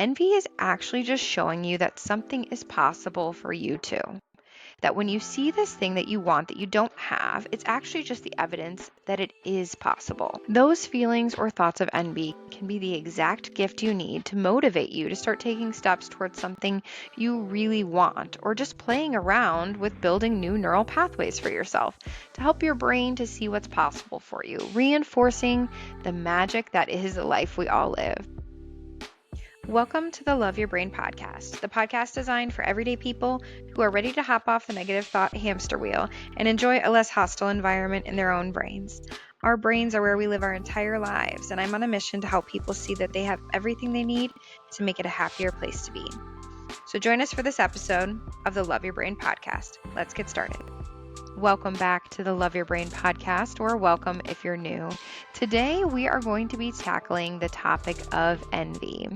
envy is actually just showing you that something is possible for you too. That when you see this thing that you want that you don't have, it's actually just the evidence that it is possible. Those feelings or thoughts of envy can be the exact gift you need to motivate you to start taking steps towards something you really want, or just playing around with building new neural pathways for yourself to help your brain to see what's possible for you, reinforcing the magic that is the life we all live. Welcome to the Love Your Brain podcast, the podcast designed for everyday people who are ready to hop off the negative thought hamster wheel and enjoy a less hostile environment in their own brains. Our brains are where we live our entire lives, and I'm on a mission to help people see that they have everything they need to make it a happier place to be. So join us for this episode of the Love Your Brain podcast. Let's get started. Welcome back to the Love Your Brain podcast, or welcome if you're new. Today, we are going to be tackling the topic of envy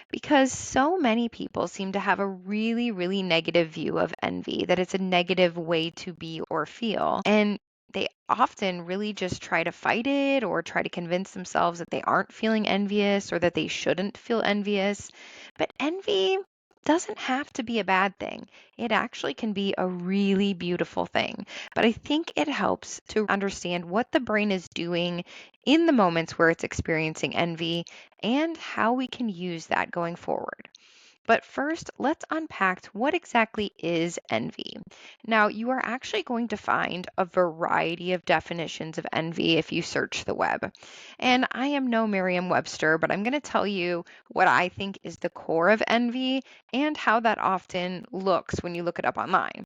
because so many people seem to have a really negative view of envy, that it's a negative way to be or feel. And they often really just try to fight it or try to convince themselves that they aren't feeling envious or that they shouldn't feel envious. But envy doesn't have to be a bad thing. It actually can be a really beautiful thing. But I think it helps to understand what the brain is doing in the moments where it's experiencing envy and how we can use that going forward. But first, let's unpack what exactly is envy. Now, you are actually going to find a variety of definitions of envy if you search the web. And I am no Merriam-Webster, but I'm going to tell you what I think is the core of envy and how that often looks when you look it up online.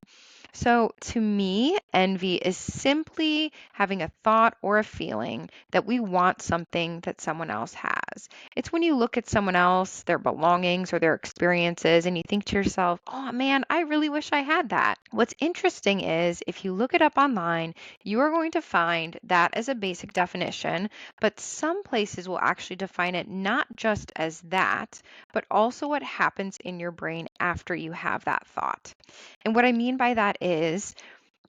So, to me, envy is simply having a thought or a feeling that we want something that someone else has. It's when you look at someone else, their belongings or their experiences, and you think to yourself, oh man, I really wish I had that. What's interesting is if you look it up online, you are going to find that as a basic definition, but some places will actually define it not just as that, but also what happens in your brain after you have that thought. And what I mean by that is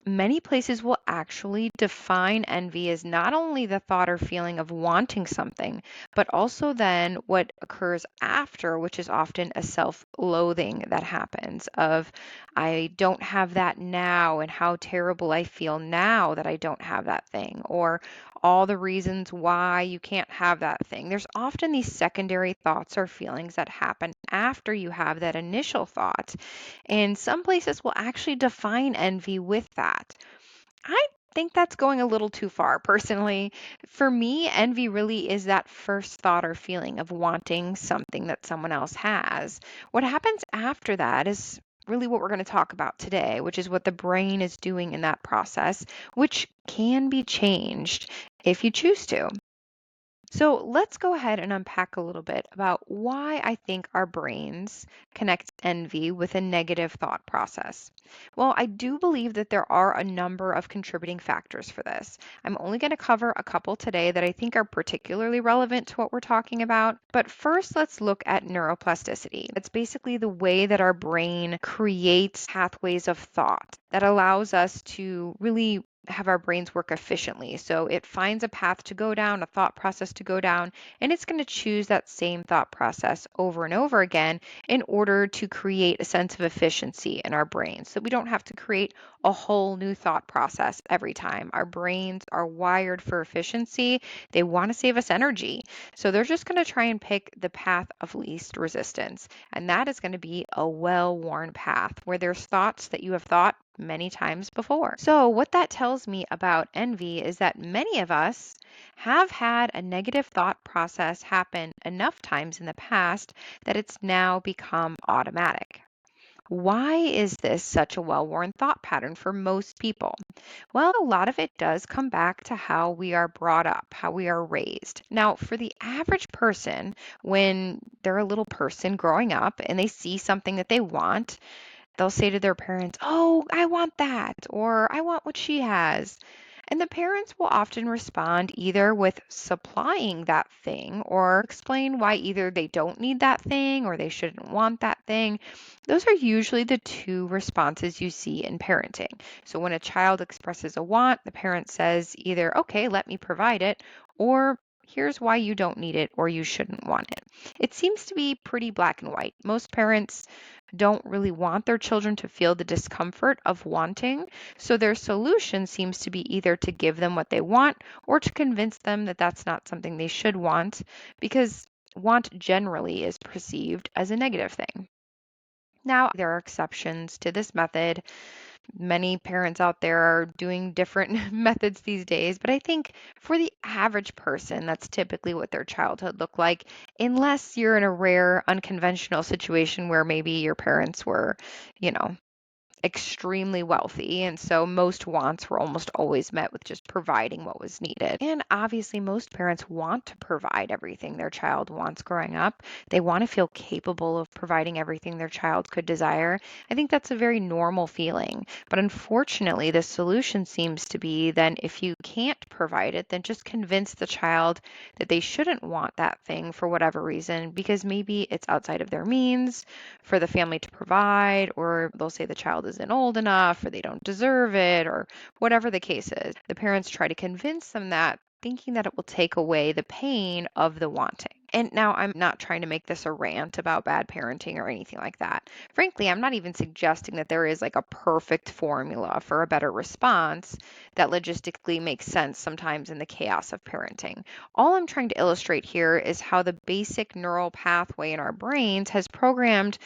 many places will actually define envy as not only the thought or feeling of wanting something, but also then what occurs after, which is often a self-loathing that happens of, I don't have that now, and how terrible I feel now that I don't have that thing, or all the reasons why you can't have that thing. There's often these secondary thoughts or feelings that happen after you have that initial thought. And some places will actually define envy with that. I think that's going a little too far personally. For me, envy really is that first thought or feeling of wanting something that someone else has. What happens after that is really what we're going to talk about today, which is what the brain is doing in that process, which can be changed if you choose to. So let's go ahead and unpack a little bit about why I think our brains connect envy with a negative thought process. Well, I do believe that there are a number of contributing factors for this. I'm only going to cover a couple today that I think are particularly relevant to what we're talking about. But first, let's look at neuroplasticity. It's basically the way that our brain creates pathways of thought that allows us to really have our brains work efficiently. So it finds a path to go down, a thought process to go down, and it's going to choose that same thought process over and over again in order to create a sense of efficiency in our brains. So we don't have to create a whole new thought process every time. Our brains are wired for efficiency. They want to save us energy. So they're just going to try and pick the path of least resistance. And that is going to be a well-worn path where there's thoughts that you have thought many times before. So, what that tells me about envy is that many of us have had a negative thought process happen enough times in the past that it's now become automatic. Why is this such a well-worn thought pattern for most people? Well, a lot of it does come back to how we are brought up, how we are raised. Now, for the average person, when they're a little person growing up and they see something that they want, they'll say to their parents, oh, I want that, or I want what she has. And the parents will often respond either with supplying that thing or explain why either they don't need that thing or they shouldn't want that thing. Those are usually the two responses you see in parenting. So when a child expresses a want, the parent says either, okay, let me provide it, or here's why you don't need it or you shouldn't want it. It seems to be pretty black and white. Most parents don't really want their children to feel the discomfort of wanting, so their solution seems to be either to give them what they want or to convince them that that's not something they should want, because want generally is perceived as a negative thing. Now, there are exceptions to this method. Many parents out there are doing different methods these days, but I think for the average person, that's typically what their childhood looked like, unless you're in a rare, unconventional situation where maybe your parents were, you know, extremely wealthy, and so most wants were almost always met with just providing what was needed. And obviously, most parents want to provide everything their child wants growing up. They want to feel capable of providing everything their child could desire. I think that's a very normal feeling. But unfortunately, the solution seems to be then if you can't provide it, then just convince the child that they shouldn't want that thing for whatever reason, because maybe it's outside of their means for the family to provide, or they'll say the child isn't old enough, or they don't deserve it, or whatever the case is. The parents try to convince them that, thinking that it will take away the pain of the wanting. And now I'm not trying to make this a rant about bad parenting or anything like that. Frankly, I'm not even suggesting that there is like a perfect formula for a better response that logistically makes sense sometimes in the chaos of parenting. All I'm trying to illustrate here is how the basic neural pathway in our brains has programmed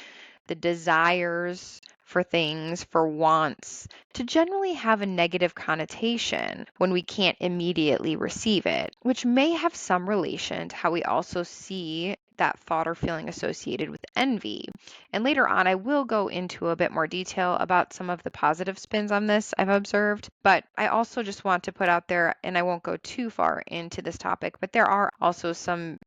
the desires for things, for wants, to generally have a negative connotation when we can't immediately receive it, which may have some relation to how we also see that thought or feeling associated with envy. And later on, I will go into a bit more detail about some of the positive spins on this I've observed. But I also just want to put out there, and I won't go too far into this topic, but there are also some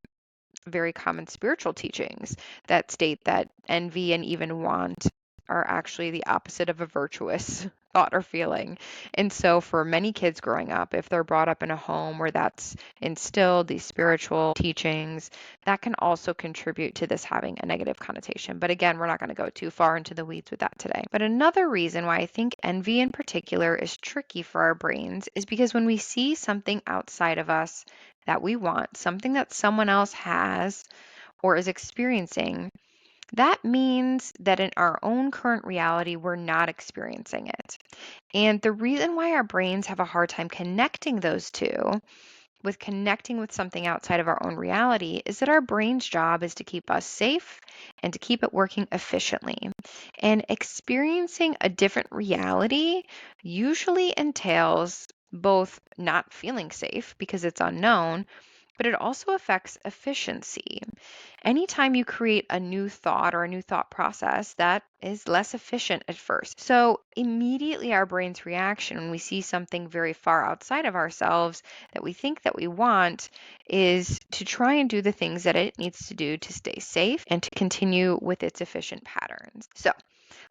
very common spiritual teachings that state that envy and even want are actually the opposite of a virtuous thought or feeling. And so, for many kids growing up, if they're brought up in a home where that's instilled, these spiritual teachings, that can also contribute to this having a negative connotation. But again, we're not going to go too far into the weeds with that today. But another reason why I think envy in particular is tricky for our brains is because when we see something outside of us that we want, something that someone else has or is experiencing, that means that in our own current reality, we're not experiencing it. And the reason why our brains have a hard time connecting those two, with connecting with something outside of our own reality, is that our brain's job is to keep us safe and to keep it working efficiently. And experiencing a different reality usually entails both not feeling safe because it's unknown, but it also affects efficiency. Anytime you create a new thought or a new thought process, that is less efficient at first. So, immediately our brain's reaction when we see something very far outside of ourselves that we think that we want is to try and do the things that it needs to do to stay safe and to continue with its efficient patterns. So,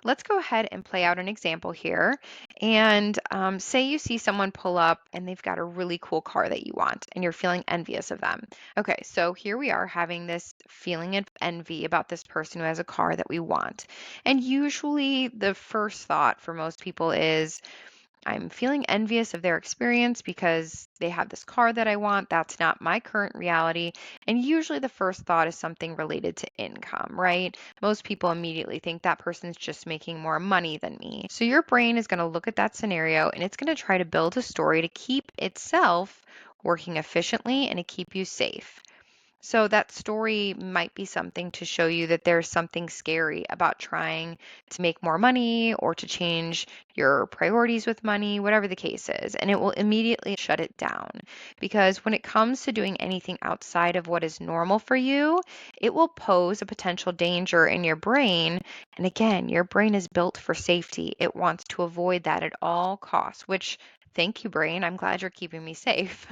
let's go ahead and play out an example here. And say you see someone pull up and they've got a really cool car that you want and you're feeling envious of them. Okay, so here we are having this feeling of envy about this person who has a car that we want. And usually the first thought for most people is, I'm feeling envious of their experience because they have this car that I want. That's not my current reality. And usually the first thought is something related to income, right? Most people immediately think that person's just making more money than me. So your brain is going to look at that scenario and it's going to try to build a story to keep itself working efficiently and to keep you safe. So that story might be something to show you that there's something scary about trying to make more money or to change your priorities with money, whatever the case is. And it will immediately shut it down, because when it comes to doing anything outside of what is normal for you, it will pose a potential danger in your brain. And again, your brain is built for safety. It wants to avoid that at all costs, which, thank you, brain. I'm glad you're keeping me safe.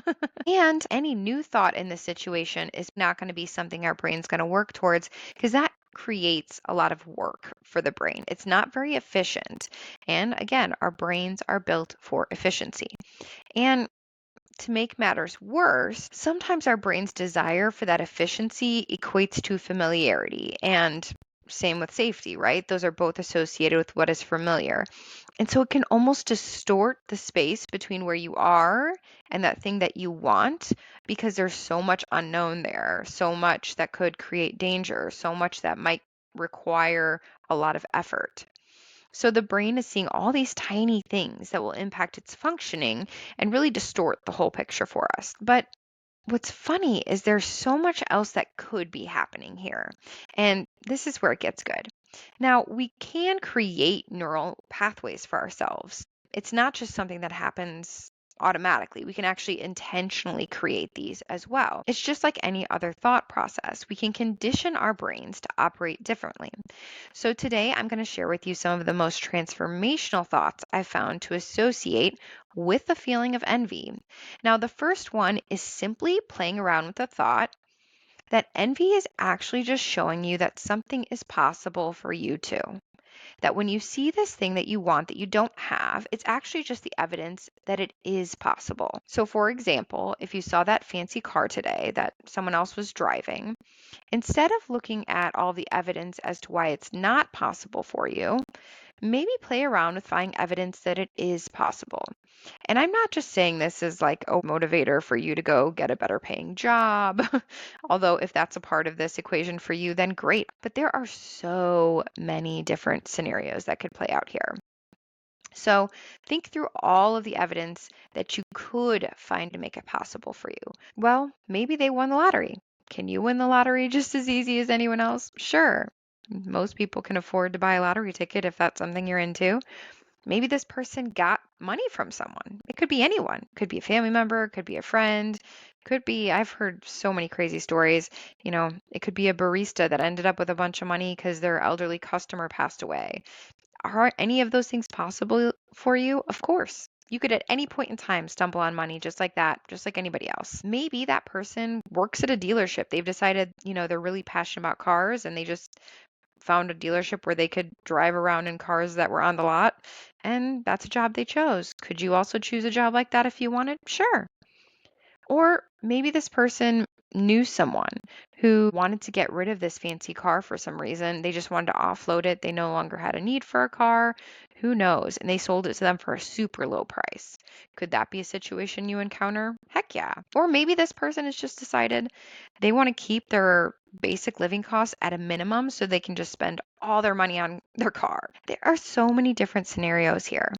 And any new thought in this situation is not going to be something our brain's going to work towards, because that creates a lot of work for the brain. It's not very efficient. And again, our brains are built for efficiency. And to make matters worse, sometimes our brain's desire for that efficiency equates to familiarity. And same with safety, right? Those are both associated with what is familiar. And so it can almost distort the space between where you are and that thing that you want because there's so much unknown there, so much that could create danger, so much that might require a lot of effort. So the brain is seeing all these tiny things that will impact its functioning and really distort the whole picture for us. But what's funny is there's so much else that could be happening here. And this is where it gets good. Now, we can create neural pathways for ourselves. It's not just something that happens automatically. We can actually intentionally create these as well. It's just like any other thought process. We can condition our brains to operate differently. So today I'm going to share with you some of the most transformational thoughts I've found to associate with the feeling of envy. Now, the first one is simply playing around with the thought that envy is actually just showing you that something is possible for you too. That when you see this thing that you want that you don't have, it's actually just the evidence that it is possible. So, for example, if you saw that fancy car today that someone else was driving, instead of looking at all the evidence as to why it's not possible for you, maybe play around with finding evidence that it is possible. And I'm not just saying this as like a motivator for you to go get a better paying job, although if that's a part of this equation for you, then great. But there are so many different scenarios that could play out here. So think through all of the evidence that you could find to make it possible for you. Well, maybe they won the lottery. Can you win the lottery just as easy as anyone else? Sure. Most people can afford to buy a lottery ticket if that's something you're into. Maybe this person got money from someone. It could be anyone. Could be a family member, could be a friend, could be, I've heard so many crazy stories. It could be a barista that ended up with a bunch of money because their elderly customer passed away. Are any of those things possible for you? Of course. You could at any point in time stumble on money just like that, just like anybody else. Maybe that person works at a dealership. They've decided, they're really passionate about cars and they just found a dealership where they could drive around in cars that were on the lot, and that's a job they chose. Could you also choose a job like that if you wanted? Sure. Or maybe this person knew someone who wanted to get rid of this fancy car for some reason. They just wanted to offload it. They no longer had a need for a car. Who knows? And they sold it to them for a super low price. Could that be a situation you encounter? Heck yeah. Or maybe this person has just decided they want to keep their basic living costs at a minimum so they can just spend all their money on their car. There are so many different scenarios here.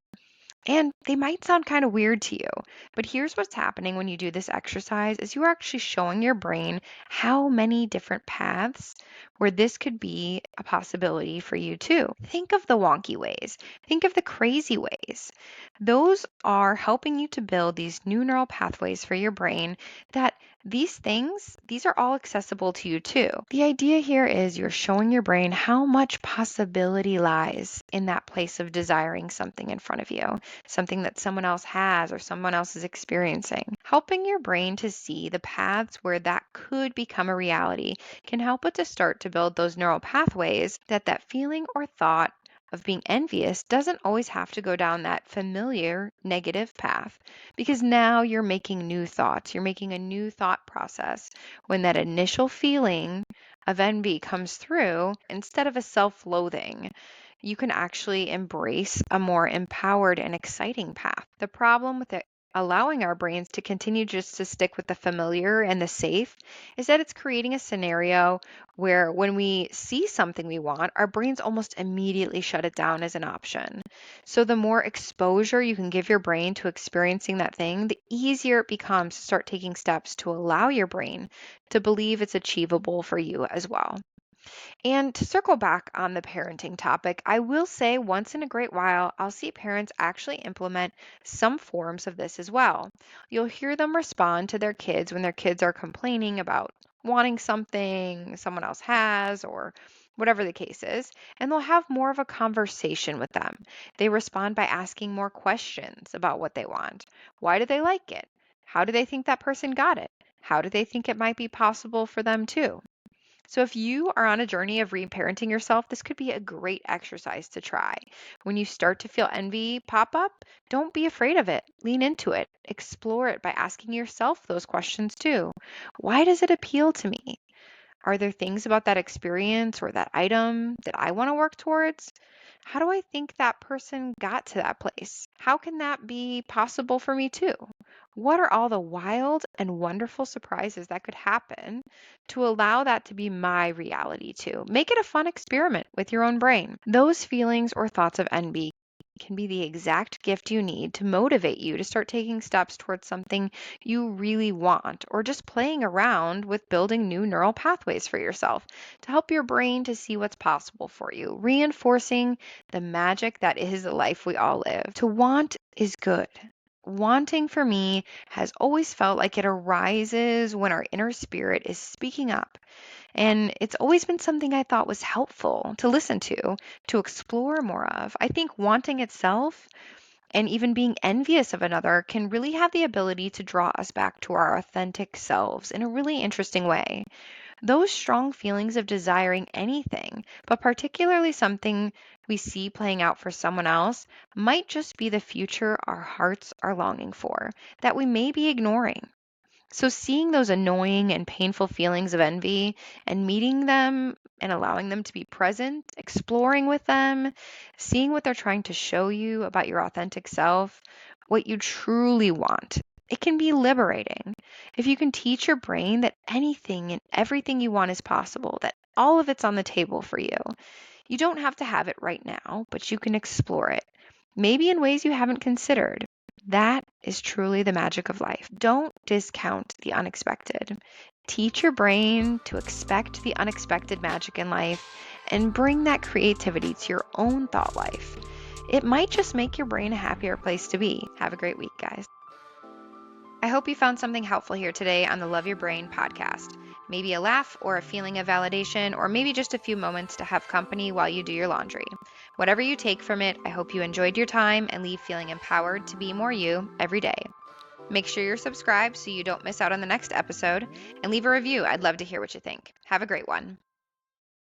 And they might sound kind of weird to you, but here's what's happening when you do this exercise is you're actually showing your brain how many different paths where this could be a possibility for you too. Think of the wonky ways. Think of the crazy ways. Those are helping you to build these new neural pathways for your brain that these are all accessible to you too. The idea here is you're showing your brain how much possibility lies in that place of desiring something in front of you, something that someone else has or someone else is experiencing. Helping your brain to see the paths where that could become a reality can help it to start to build those neural pathways that feeling or thought of being envious doesn't always have to go down that familiar negative path because now you're making new thoughts. You're making a new thought process when that initial feeling of envy comes through instead of a self-loathing. You can actually embrace a more empowered and exciting path. The problem with it allowing our brains to continue just to stick with the familiar and the safe is that it's creating a scenario where when we see something we want, our brains almost immediately shut it down as an option. So the more exposure you can give your brain to experiencing that thing, the easier it becomes to start taking steps to allow your brain to believe it's achievable for you as well. And to circle back on the parenting topic, I will say once in a great while, I'll see parents actually implement some forms of this as well. You'll hear them respond to their kids when their kids are complaining about wanting something someone else has or whatever the case is, and they'll have more of a conversation with them. They respond by asking more questions about what they want. Why do they like it? How do they think that person got it? How do they think it might be possible for them too? So, if you are on a journey of reparenting yourself, this could be a great exercise to try. When you start to feel envy pop up, don't be afraid of it. Lean into it. Explore it by asking yourself those questions too. Why does it appeal to me? Are there things about that experience or that item that I want to work towards? How do I think that person got to that place? How can that be possible for me too? What are all the wild and wonderful surprises that could happen to allow that to be my reality too? Make it a fun experiment with your own brain. Those feelings or thoughts of envy can be the exact gift you need to motivate you to start taking steps towards something you really want, or just playing around with building new neural pathways for yourself to help your brain to see what's possible for you, reinforcing the magic that is the life we all live. To want is good. Wanting for me has always felt like it arises when our inner spirit is speaking up. And it's always been something I thought was helpful to listen to explore more of. I think wanting itself and even being envious of another can really have the ability to draw us back to our authentic selves in a really interesting way. Those strong feelings of desiring anything, but particularly something we see playing out for someone else, might just be the future our hearts are longing for that we may be ignoring. So, seeing those annoying and painful feelings of envy and meeting them and allowing them to be present, exploring with them, seeing what they're trying to show you about your authentic self, what you truly want, it can be liberating. If you can teach your brain that anything and everything you want is possible, that all of it's on the table for you. You don't have to have it right now, but you can explore it, maybe in ways you haven't considered. That is truly the magic of life. Don't discount the unexpected. Teach your brain to expect the unexpected magic in life and bring that creativity to your own thought life. It might just make your brain a happier place to be. Have a great week, guys. I hope you found something helpful here today on the Love Your Brain podcast. Maybe a laugh or a feeling of validation, or maybe just a few moments to have company while you do your laundry. Whatever you take from it, I hope you enjoyed your time and leave feeling empowered to be more you every day. Make sure you're subscribed so you don't miss out on the next episode, and leave a review. I'd love to hear what you think. Have a great one.